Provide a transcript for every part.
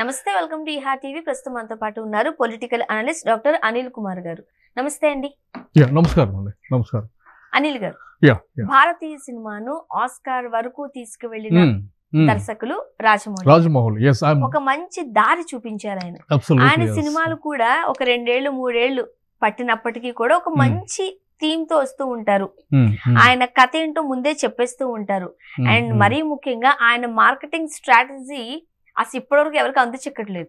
నమస్తే, welcome to ఇహా TV. ప్రస్తుతం మనతో పాటు ఉన్నారు political analyst doctor Anil Kumar గారు. నమస్తే అండి. నమస్కారం అండి. నమస్కారం అనిల్ గారు. భారతీయ సినిమాను ఆస్కార్ వరకు తీసుకువెళ్ళిన దర్శకులు రాజమౌళి. ఒక మంచి దారి చూపించారు ఆయన. ఆయన సినిమాలు కూడా ఒక 2 ఏళ్ళు 3 ఏళ్ళు పట్టినప్పటికీ కూడా ఒక మంచి థీమ్ తో వస్తూ ఉంటారు. ఆయన కథ ఏంటో ముందే చెప్పేస్తూ ఉంటారు. అండ్ మరీ ముఖ్యంగా ఆయన మార్కెటింగ్ స్ట్రాటజీ అసలు ఇప్పటివరకు ఎవరికి అంత చిక్కట్లేదు.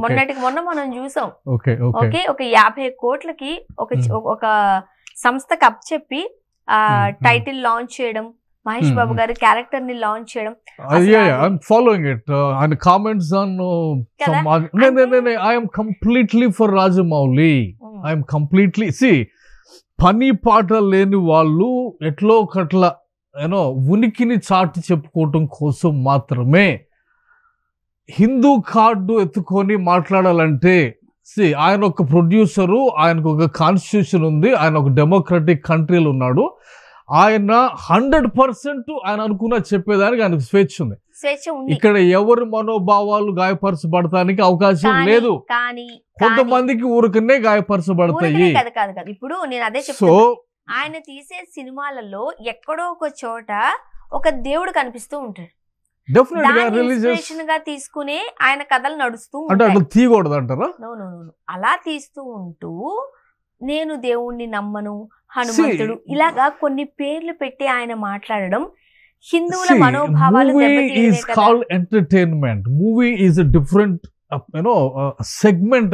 మొన్నటికి మొన్న మనం చూసాం. ఓకే, ఒక 50 కోట్లకి ఒక సంస్థకి అప్ చెప్పి టైటిల్ లాంచ్ చేయడం, మహేష్ బాబు గారి క్యారెక్టర్ ని లాంచ్ చేయడం. I'm following it and comments on I am completely for Rajamouli. I am completely పని పాట లేని వాళ్ళు ఎట్లో ఒకట్ల ఉనికిని చాటి చెప్పుకోవటం కోసం మాత్రమే హిందూ కార్డు ఎత్తుకొని మాట్లాడాలంటే ఆయన ఒక ప్రొడ్యూసరు, ఆయనకు ఒక కాన్స్టిట్యూషన్ ఉంది, ఆయన ఒక డెమోక్రటిక్ కంట్రీలో ఉన్నాడు. ఆయన 100% ఆయన అనుకున్న చెప్పేదానికి ఆయనకు స్వేచ్ఛ ఉంది. ఇక్కడ ఎవరి మనోభావాలు గాయపరచబడటానికి అవకాశం లేదు. కొంతమందికి ఊరికనే గాయపరచబడతాయి. ఇప్పుడు నేను అదే చెప్తాను, ఆయన తీసే సినిమాలలో ఎక్కడో ఒక చోట ఒక దేవుడు కనిపిస్తూ ఉంటాడు. తీసుకునే ఆయన కథలు నడుస్తూ తీయకూడదు అంటారా? అలా తీస్తూ ఉంటూ నేను దేవుణ్ణి నమ్మను, హనుమంతుడు, ఇలాగా కొన్ని పేర్లు పెట్టి ఆయన మాట్లాడడం హిందువుల మనోభావాలు entertainment. Movie is different segment.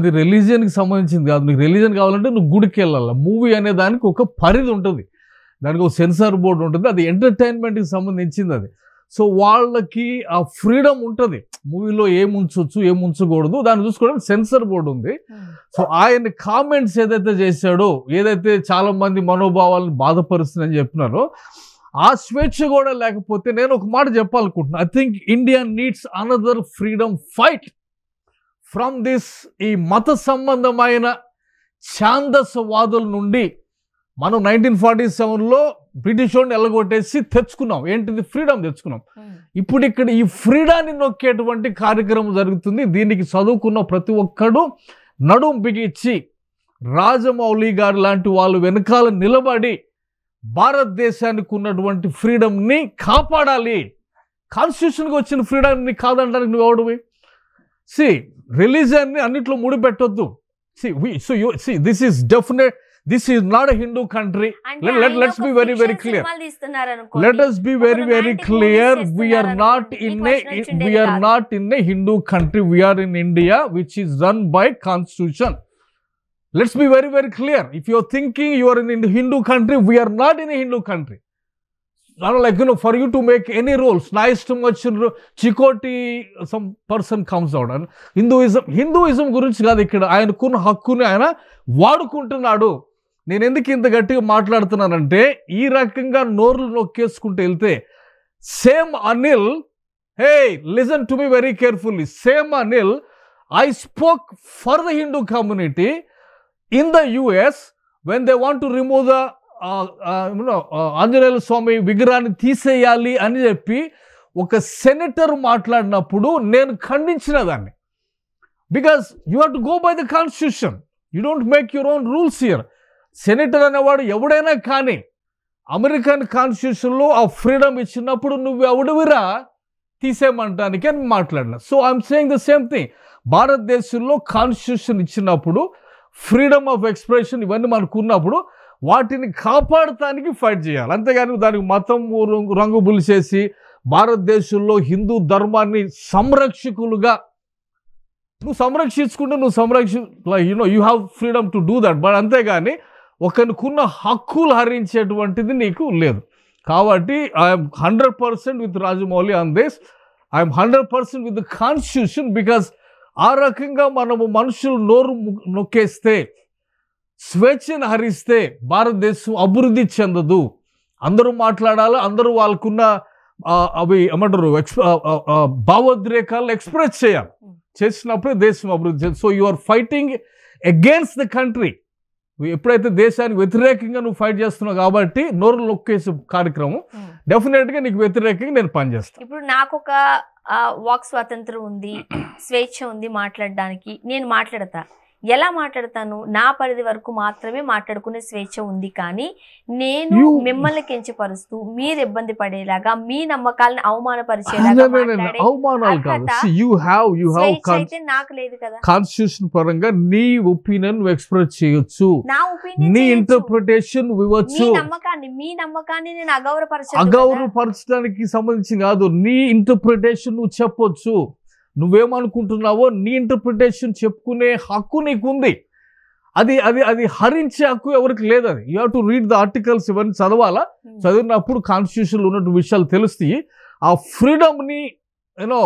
అది రిలీజియన్ కి సంబంధించింది కాదు. నీకు రిలీజియన్ కావాలంటే నువ్వు గుడికి వెళ్ళాలి. మూవీ అనే దానికి ఒక పరిధి ఉంటుంది, దానికి ఒక సెన్సార్ బోర్డు ఉంటుంది. అది ఎంటర్టైన్మెంట్ కి సంబంధించింది. అది సో వాళ్ళకి ఆ ఫ్రీడమ్ ఉంటుంది. మూవీలో ఏముంచవచ్చు ఏముంచకూడదు దాన్ని చూసుకోవడానికి సెన్సార్ బోర్డు ఉంది. సో ఆయన కామెంట్స్ ఏదైతే చేశాడో, ఏదైతే చాలా మంది మనోభావాలను బాధపరుస్తుందని చెప్పినారో, ఆ స్వేచ్ఛ కూడా లేకపోతే నేను ఒక మాట చెప్పాలనుకుంటున్నా. I think India needs another freedom fight from this. ఈ మత సంబంధమైన ఛాందసవాదుల నుండి మనం 1947లో బ్రిటిష్ వాడిని ఎల్లగొట్టేసి తెచ్చుకున్నాం. ఏంటిది? ఫ్రీడమ్ తెచ్చుకున్నాం. ఇప్పుడు ఇక్కడ ఈ ఫ్రీడాన్ని నొక్కేటువంటి కార్యక్రమం జరుగుతుంది. దీనికి చదువుకున్న ప్రతి ఒక్కడు నడుం బిగించి రాజమౌళి గారు లాంటి వాళ్ళు వెనకాల నిలబడి భారతదేశానికి ఉన్నటువంటి ఫ్రీడమ్ని కాపాడాలి. కాన్స్టిట్యూషన్కి వచ్చిన ఫ్రీడమ్ని కాదనడానికి నువ్వు ఎవడివి? రిలీజియన్ని అన్నిట్లో ముడిపెట్టొద్దు. This is definite. This is not a Hindu country. Let's be very clear. Let us be very clear. We are not in a Hindu country. We are in India, which is run by constitution. Let's be very clear. If you are thinking you are in a Hindu country, we are not in a Hindu country. For you to make any rules, nice too much chikoti, some person comes out and Hinduism గురించి కాదు ఇక్కడ. ఆయనకున్న హక్కుని ఆయన వాడుకుంటున్నాడు. నేను ఎందుకు ఇంత గట్టిగా మాట్లాడుతున్నానంటే, ఈ రకంగా నోర్లు నొక్కేసుకుంటూ వెళ్తే same Anil, hey listen to me very carefully, same Anil I spoke for the Hindu community in the US when they want to remove the Anjaneya Swamy విగ్రహాన్ని తీసేయాలి అని చెప్పి ఒక సెనేటర్ మాట్లాడినప్పుడు నేను ఖండించిన దాన్ని. Because you have to go by the constitution. You don't make your own rules here. Senator అనేవాడు ఎవడైనా కానీ అమెరికన్ కాన్స్టిట్యూషన్లో ఆ ఫ్రీడమ్ ఇచ్చినప్పుడు నువ్వు ఎవడివిరా తీసేయమంటానికి అని మాట్లాడినా. So I'm saying the same thing. భారతదేశంలో కాన్స్టిట్యూషన్ ఇచ్చినప్పుడు ఫ్రీడమ్ ఆఫ్ ఎక్స్ప్రెషన్ ఇవన్నీ మనకు ఉన్నప్పుడు వాటిని కాపాడటానికి ఫైట్ చేయాలి. అంతేగాని దానికి మతం రంగు బులిచేసి భారతదేశంలో హిందూ ధర్మాన్ని సంరక్షకులుగా నువ్వు సంరక్షించుకుంటే you have freedom to do that. But అంతేగాని ఒకరికున్న హక్కులు హరించేటువంటిది నీకు లేదు. కాబట్టి I'm 100% with Rajamouli on this. I'm 100% with the constitution. Because ఆ రకంగా మనము మనుషులు నోరు నొక్కేస్తే, స్వేచ్ఛను హరిస్తే భారతదేశం అభివృద్ధి చెందదు. అందరూ మాట్లాడాలి, అందరూ వాళ్ళకున్న అవి ఏమంటారు భావోద్రేకాలను ఎక్స్ప్రెస్ చేయాలి. చేసినప్పుడే దేశం అభివృద్ధి చెంది. So you are fighting against the country ఎప్పుడైతే దేశానికి వ్యతిరేకంగా నువ్వు ఫైట్ చేస్తున్నావు కాబట్టి నోరు లొక్కేసి కార్యక్రమం డెఫినెట్గా నీకు వ్యతిరేకంగా నేను పనిచేస్తాను. ఇప్పుడు నాకు ఒక వాక్ స్వాతంత్రం ఉంది, స్వేచ్ఛ ఉంది మాట్లాడడానికి, నేను మాట్లాడతా. ఎలా మాట్లాడతాను? నా పరిధి వరకు మాత్రమే మాట్లాడుకునే స్వేచ్ఛ ఉంది. కానీ నేను మిమ్మల్ని కించపరుస్తూ మీరు ఇబ్బంది పడేలాగా మీ నమ్మకాలను అవమానపరిచేలాగా అయితే నాకు లేదు కదా. కాన్స్టిట్యూషన్ పరంగా నీ ఒపీనియన్ ఎక్స్ప్రెస్ చేయొచ్చు, నా ఒపీనియన్, నీ ఇంటర్ప్రిటేషన్ ఇవ్వచ్చు. మీ నమ్మకాన్ని నేను అగౌరవపరచడానికి సంబంధించి కాదు, నీ ఇంటర్ప్రిటేషన్ నువ్వు చెప్పొచ్చు. నువ్వేమనుకుంటున్నావో నీ ఇంటర్ప్రిటేషన్ చెప్పుకునే హక్కు నీకుంది. అది అది అది హరించే హక్కు ఎవరికి లేదు. అది you have to read the articles, ఇవన్నీ చదవాలా. చదివినప్పుడు కాన్స్టిట్యూషన్లో ఉన్నటువంటి విషయాలు తెలుస్తాయి. ఆ ఫ్రీడమ్ని యూనో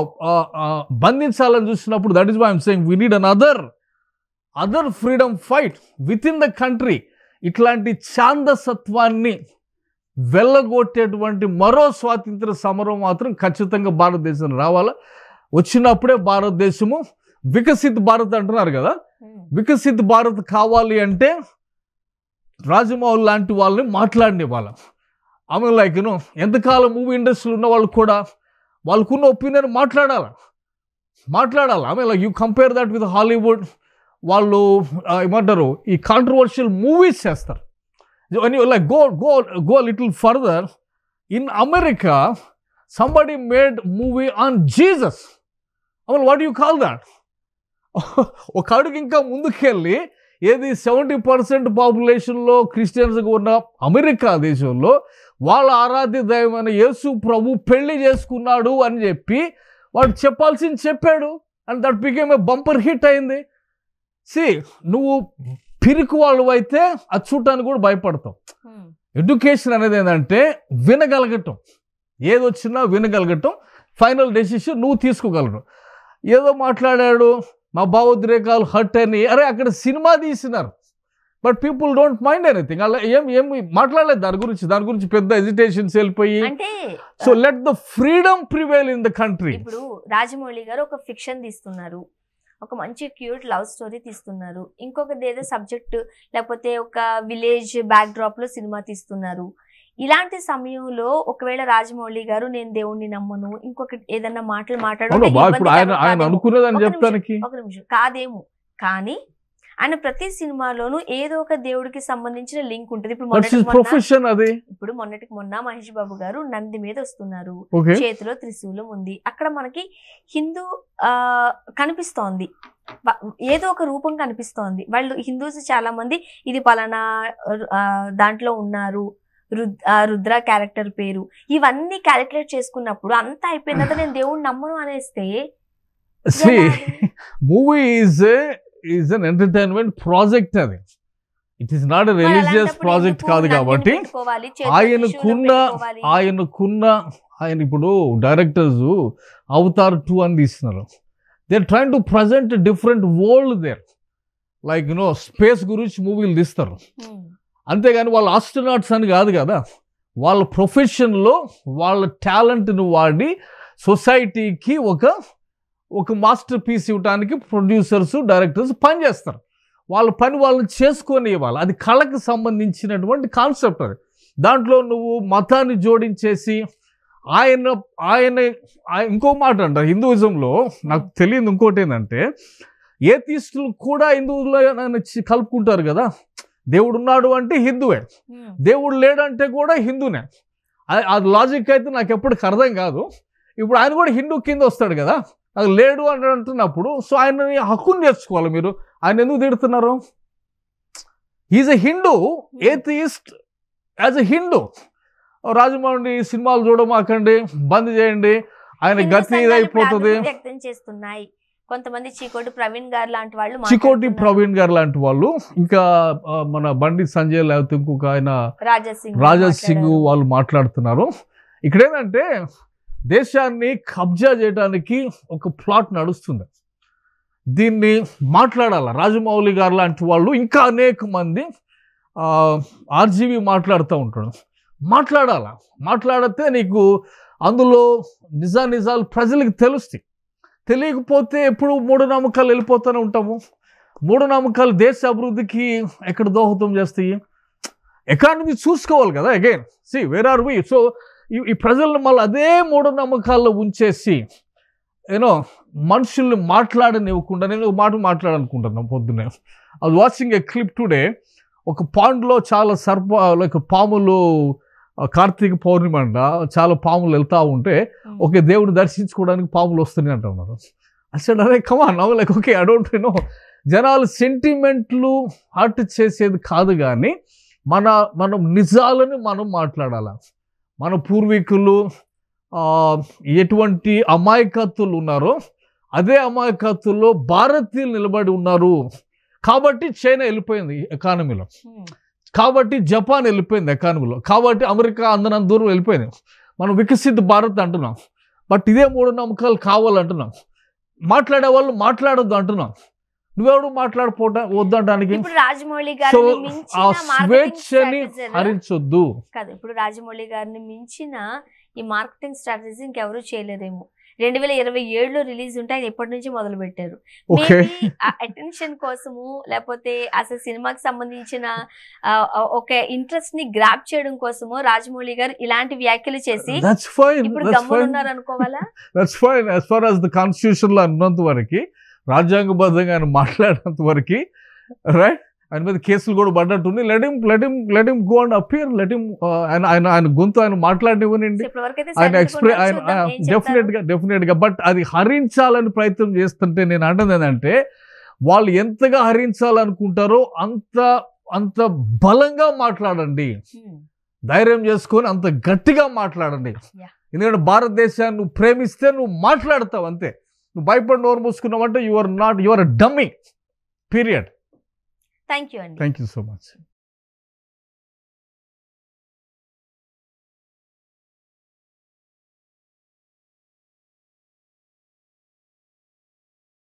బంధించాలని చూసినప్పుడు that is why I'm saying we need other freedom fight within the country. ఇట్లాంటి ఛాందసత్వాన్ని వెళ్ళగొట్టేటువంటి మరో స్వాతంత్ర సమరం మాత్రం ఖచ్చితంగా భారతదేశం రావాలా. వచ్చినప్పుడే భారతదేశము వికసిత్ భారత్ అంటున్నారు కదా, వికసిత్ భారత్ కావాలి అంటే రాజమౌళి లాంటి వాళ్ళని మాట్లాడిన వాళ్ళ ఆమె లైక్ యూనో ఎంతకాలం మూవీ ఇండస్ట్రీలో ఉన్న వాళ్ళు కూడా వాళ్ళకున్న ఒపీనియన్ మాట్లాడాలి. ఆమె like you compare that with Hollywood. వాళ్ళు ఏమంటారు, ఈ కాంట్రవర్షియల్ మూవీస్ చేస్తారు. Like go little further, in America somebody made movie on Jesus. I mean, what do you call that? ఒక అడుగు ఇంకా ముందుకెళ్ళి ఏది 70% పాపులేషన్లో క్రిస్టియన్స్గా ఉన్న అమెరికా దేశంలో వాళ్ళ ఆరాధ్య దైవమైన యేసు ప్రభు పెళ్లి చేసుకున్నాడు అని చెప్పి వాడు చెప్పాల్సింది చెప్పాడు. And that became a bumper hit అయింది. నువ్వు పిరికి వాళ్ళు అయితే అది చూడటానికి కూడా భయపడతావు. ఎడ్యుకేషన్ అనేది ఏంటంటే వినగలగటం, ఏదొచ్చినా వినగలగటం, ఫైనల్ డెసిషన్ నువ్వు తీసుకోగలరు. ఏదో మాట్లాడాడు, మా భావోద్రేకాలు హర్ట్ అని, అరే అక్కడ సినిమా తీసినారు, but people don't mind anything. అలా ఏమి మాట్లాడలేదు దాని గురించి పెద్ద ఎజిటేషన్స్ వెళ్ళిపోయి. So let the freedom prevail in the country. ఇప్పుడు రాజమౌళి గారు ఒక ఫిక్షన్ తీస్తున్నారు, ఒక మంచి క్యూట్ లవ్ స్టోరీ తీస్తున్నారు, ఇంకొకటి ఏదో సబ్జెక్ట్ లేకపోతే ఒక విలేజ్ బ్యాక్ డ్రాప్ లో సినిమా తీస్తున్నారు. ఇలాంటి సమయంలో ఒకవేళ రాజమౌళి గారు నేను దేవుణ్ణి నమ్మను, ఇంకొకటి ఏదన్నా మాటలు ఒక నిమిషం కాదేమో, కానీ ఆయన ప్రతి సినిమాలోనూ ఏదో ఒక దేవుడికి సంబంధించిన లింక్ ఉంటుంది. ఇప్పుడు మొన్నటికి మొన్న మహేష్ బాబు గారు నంది మీద వస్తున్నారు, చేతిలో త్రిశూలం ఉంది. అక్కడ మనకి హిందూ కనిపిస్తోంది, ఏదో ఒక రూపం కనిపిస్తోంది. వాళ్ళు హిందూస్ చాలా మంది ఇది పలానా దాంట్లో ఉన్నారు, రుద్ర క్యారెక్టర్ పేరు, ఇవన్నీ క్యాలిక్యులేట్ చేసుకున్నప్పుడు అంతా అయిపోయిన తర్వాత నేను దేవుడిని నమ్మను అనేస్తే movie is an entertainment project. అది it is not a religious project కాదు. కాబట్టి ఆయన ఇప్పుడు డైరెక్టర్స్ అవతార్ 2 అని తీస్తున్నారు. They are trying to present different world there. Like you know space గురించి మూవీలు తీస్తారు, అంతేగాని వాళ్ళు ఆస్ట్రోనాట్స్ అని కాదు కదా. వాళ్ళ ప్రొఫెషన్లో వాళ్ళ టాలెంట్ను వాడి సొసైటీకి ఒక మాస్టర్ పీస్ ఇవ్వడానికి ప్రొడ్యూసర్స్ డైరెక్టర్స్ పనిచేస్తారు. వాళ్ళ పని వాళ్ళని చేసుకొని ఇవ్వాలి. అది కళకు సంబంధించినటువంటి కాన్సెప్ట్. అది దాంట్లో నువ్వు మతాన్ని జోడించేసి ఆయన ఇంకో మాట అంటారు హిందూయిజంలో, నాకు తెలియదు ఇంకోటి ఏంటంటే ఏథీస్టులు కూడా హిందువులో కలుపుకుంటారు కదా. దేవుడు ఉన్నాడు అంటే హిందువే, దేవుడు లేడంటే కూడా హిందూనే. అది లాజిక్ అయితే నాకు ఎప్పటికి అర్థం కాదు. ఇప్పుడు ఆయన కూడా హిందూ కింద వస్తాడు కదా, అది లేడు అని అంటున్నప్పుడు సో ఆయన హక్కును నేర్చుకోవాలి. మీరు ఆయన ఎందుకు తిడుతున్నారు? Is a Hindu, atheist as a Hindu. Rajamouli సినిమాలు చూడమాకండి, బంద్ చేయండి, ఆయన గతి ఇదైపోతుంది. వ్యక్తం చేస్తున్నాయి కొంతమంది. చికోటి ప్రవీణ్ గారు లాంటి వాళ్ళు, ఇంకా మన బండి సంజయ్ లేకపోతే ఇంకొక ఆయన రాజా సింగ్ వాళ్ళు మాట్లాడుతున్నారు. ఇక్కడ ఏంటంటే దేశాన్ని కబ్జా చేయడానికి ఒక ప్లాట్ నడుస్తుంది. దీన్ని మాట్లాడాల రాజమౌళి గారు లాంటి వాళ్ళు, ఇంకా అనేక మంది ఆర్జీవి మాట్లాడుతూ ఉంటాడు. మాట్లాడితే నీకు అందులో నిజాలు ప్రజలకు తెలుస్తాయి. తెలియకపోతే ఎప్పుడు మూఢనమ్మకాలు వెళ్ళిపోతూనే ఉంటాము. మూఢనమ్మకాలు దేశ అభివృద్ధికి ఎక్కడ దోహదం చేస్తాయి? ఎకానమీ చూసుకోవాలి కదా. Again see where are we. So ఈ ప్రజలను మళ్ళీ అదే మూఢనమ్మకాల్లో ఉంచేసి యూనో మనుషుల్ని మాట్లాడనివ్వకుండా, నేను ఒక మాట మాట్లాడాలనుకుంటున్నాను పొద్దున్నే. I was watching a clip today. ఒక పాండ్లో చాలా లైక్ పాములు, కార్తీక పౌర్ణిమ అంట, చాలా పాములు వెళ్తూ ఉంటే ఓకే దేవుడు దర్శించుకోవడానికి పాములు వస్తున్నాయి అంటున్నారు. అసలు అరే కమాన్ నవ్వు like okay I don't know. జనాలు సెంటిమెంట్లు హర్ట్ చేసేది కాదు, కానీ మనం నిజాలని మనం మాట్లాడాలి. మన పూర్వీకులు ఎటువంటి అమాయకత్తులు ఉన్నారో అదే అమాయకత్తుల్లో భారతీయులు నిలబడి ఉన్నారు. కాబట్టి చైనా వెళ్ళిపోయింది ఎకానమీలో, కాబట్టి జపాన్ వెళ్ళిపోయింది ఎకానమీలో, కాబట్టి అమెరికా అందనంత దూరం వెళ్ళిపోయింది. మనం వికసిత భారత్ అంటున్నాం, బట్ ఇదే మూఢనమ్మకాలు కావాలంటున్నాం. మాట్లాడే వాళ్ళు మాట్లాడొద్దు అంటున్నాం. నువ్వెవడు మాట్లాడిపోవడం వద్దంటానికి. సో ఆ స్వేచ్ఛని హరించొద్దు కాదు. ఇప్పుడు రాజమౌళి గారిని మించిన ఈ మార్కెటింగ్ స్ట్రాటజీ ఇంకెవరూ చేయలేదేమో. 2027లో రిలీజ్ ఉంటే ఆయన ఎప్పటి నుంచి మొదలు పెట్టారు. అటెన్షన్ కోసము, లేకపోతే అసలు సినిమాకి సంబంధించిన ఒక ఇంట్రెస్ట్ ని గ్రాప్ చేయడం కోసము రాజమౌళి గారు ఇలాంటి వ్యాఖ్యలు చేసి ఇప్పుడు గమ్మునున్నారు అనుకోవాలా? That's fine. As far as the constitution లో అన్నంత వరకు, రాజ్యాంగబద్ధంగా ఆయన మాట్లాడినంత వరకు, రైట్, ఆయన మీద కేసులు కూడా పడ్డట్టుంది. Let him go and appear. ఆయన గొంతు ఆయన మాట్లాడినివ్వనండి, ఆయన డెఫినెట్ గా. బట్ అది హరించాలని ప్రయత్నం చేస్తుంటే నేను అంటుంది ఏంటంటే, వాళ్ళు ఎంతగా హరించాలనుకుంటారో అంత బలంగా మాట్లాడండి, ధైర్యం చేసుకొని అంత గట్టిగా మాట్లాడండి. ఎందుకంటే భారతదేశాన్ని నువ్వు ప్రేమిస్తే నువ్వు మాట్లాడతావు అంతే. నువ్వు భయపడి నోరు మూసుకున్నావంటే you are a dummy, period. Thank you అండి. Thank you so much.